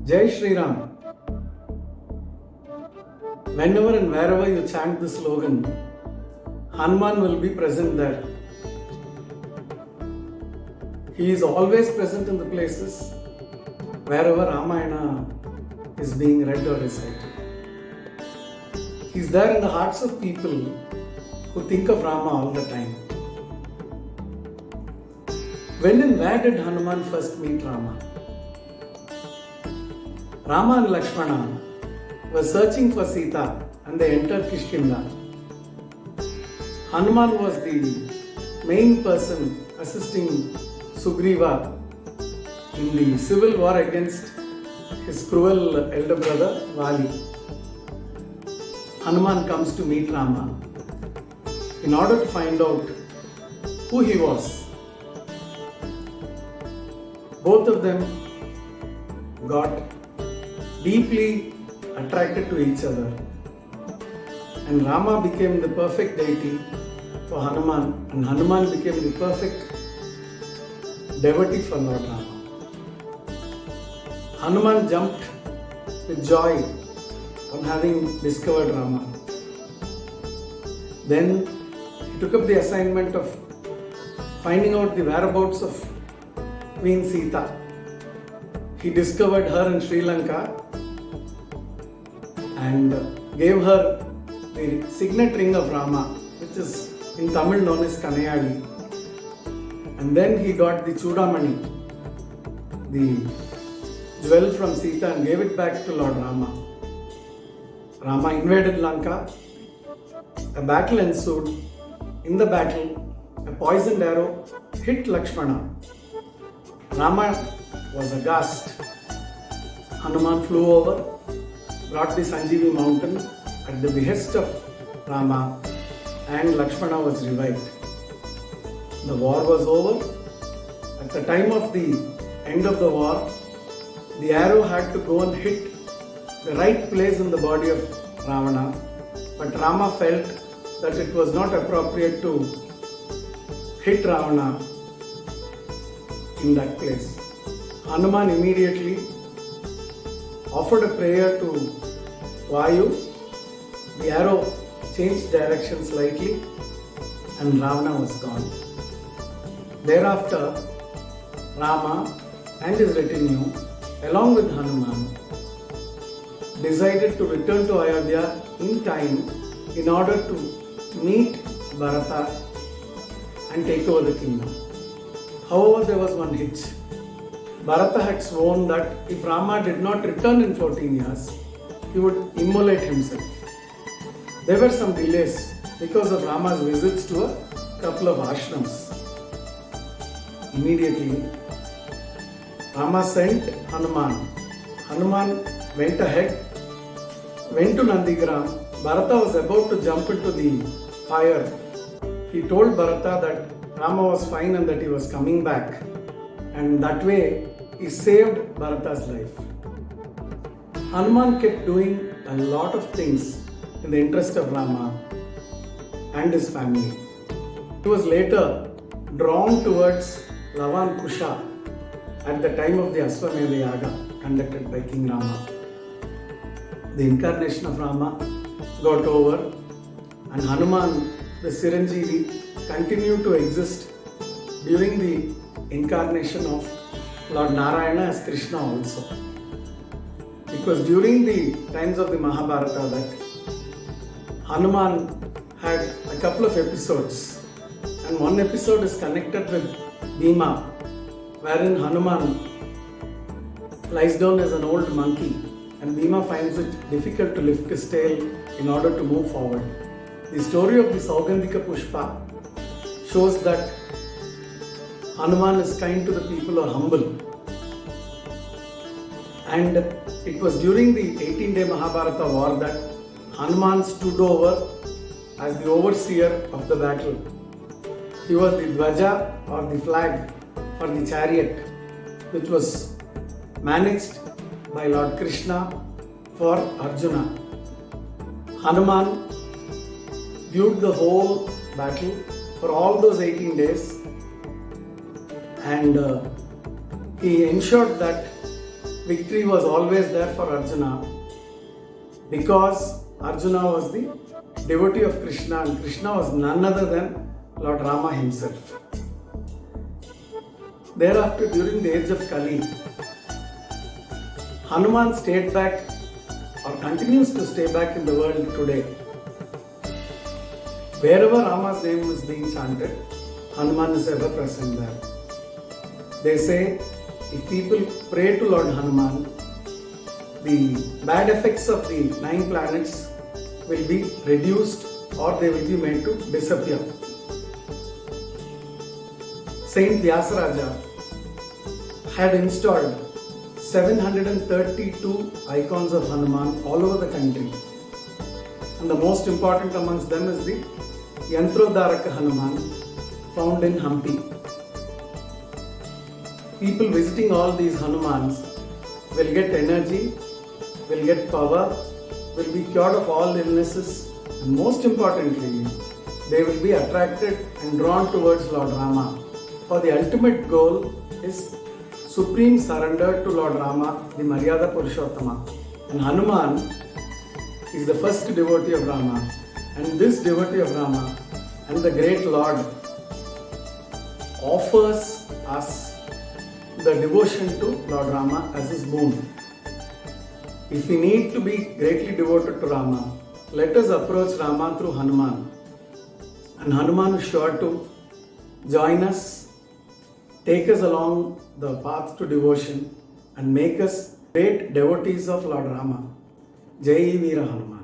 Jai Shri Ram. Whenever and wherever you chant this slogan, Hanuman will be present there. He is always present in the places wherever Ramayana is being read or recited. He is there in the hearts of people who think of Rama all the time. When and where did Hanuman first meet Rama? Rama and Lakshmana were searching for Sita and they entered Kishkinda. Hanuman was the main person assisting Sugriva in the civil war against his cruel elder brother Vali. Hanuman comes to meet Rama in order to find out who he was. Both of them got deeply attracted to each other, and Rama became the perfect deity for Hanuman, and Hanuman became the perfect devotee for Lord Rama. Hanuman jumped with joy on having discovered Rama. Then he took up the assignment of finding out the whereabouts of Queen Sita. He discovered her in Sri Lanka and gave her the signet ring of Rama, which is in Tamil known as Kanayali. And then he got the Chudamani, the jewel from Sita, and gave it back to Lord Rama. Rama invaded Lanka. A battle ensued. In the battle, a poisoned arrow hit Lakshmana. Rama was aghast. Hanuman flew over, brought the Sanjeevi mountain at the behest of Rama, and Lakshmana was revived. The war was over. At the time of the end of the war, the arrow had to go and hit the right place in the body of Ravana, but Rama felt that it was not appropriate to hit Ravana in that place. Hanuman immediately offered a prayer to Vayu. The arrow changed direction slightly and Ravana was gone. Thereafter, Rama and his retinue, along with Hanuman, decided to return to Ayodhya in time in order to meet Bharata and take over the kingdom. However, there was one hitch. Bharata had sworn that if Rama did not return in 14 years, he would immolate himself. There were some delays because of Rama's visits to a couple of ashrams. Immediately, Rama sent Hanuman. Hanuman went ahead, went to Nandigram. Bharata was about to jump into the fire. He told Bharata that Rama was fine and that he was coming back. And that way, he saved Bharata's life. Hanuman kept doing a lot of things in the interest of Rama and his family. He was later drawn towards Lavan Kusha at the time of the Aswamedha Yaga conducted by King Rama. The incarnation of Rama got over and Hanuman, the Siranjeevi, continued to exist during the incarnation of Lord Narayana as Krishna also. Because during the times of the Mahabharata that Hanuman had a couple of episodes, and one episode is connected with Bhima, wherein Hanuman lies down as an old monkey and Bhima finds it difficult to lift his tail in order to move forward. The story of the Saugandhika Pushpa shows that Hanuman is kind to the people who are humble. And it was during the 18-day Mahabharata war that Hanuman stood over as the overseer of the battle. He was the Dvaja or the flag for the chariot, which was managed by Lord Krishna for Arjuna. Hanuman viewed the whole battle for all those 18 days and he ensured that victory was always there for Arjuna because Arjuna was the devotee of Krishna and Krishna was none other than Lord Rama himself. Thereafter, during the age of Kali, Hanuman stayed back or continues to stay back in the world today. Wherever Rama's name is being chanted, Hanuman is ever present there. They say if people pray to Lord Hanuman, the bad effects of the 9 planets will be reduced or they will be made to disappear. Saint Vyasaraja had installed 732 icons of Hanuman all over the country. And the most important amongst them is the Yantrodharaka Hanuman found in Hampi. People visiting all these Hanumans will get energy, will get power, will be cured of all illnesses, and most importantly, they will be attracted and drawn towards Lord Rama. For the ultimate goal is supreme surrender to Lord Rama, the Maryada Purushottama. And Hanuman is the first devotee of Rama. And this devotee of Rama and the great Lord offers us the devotion to Lord Rama as his boon. If we need to be greatly devoted to Rama, let us approach Rama through Hanuman. And Hanuman is sure to join us, take us along the path to devotion and make us great devotees of Lord Rama. Jai Veera Hanuman.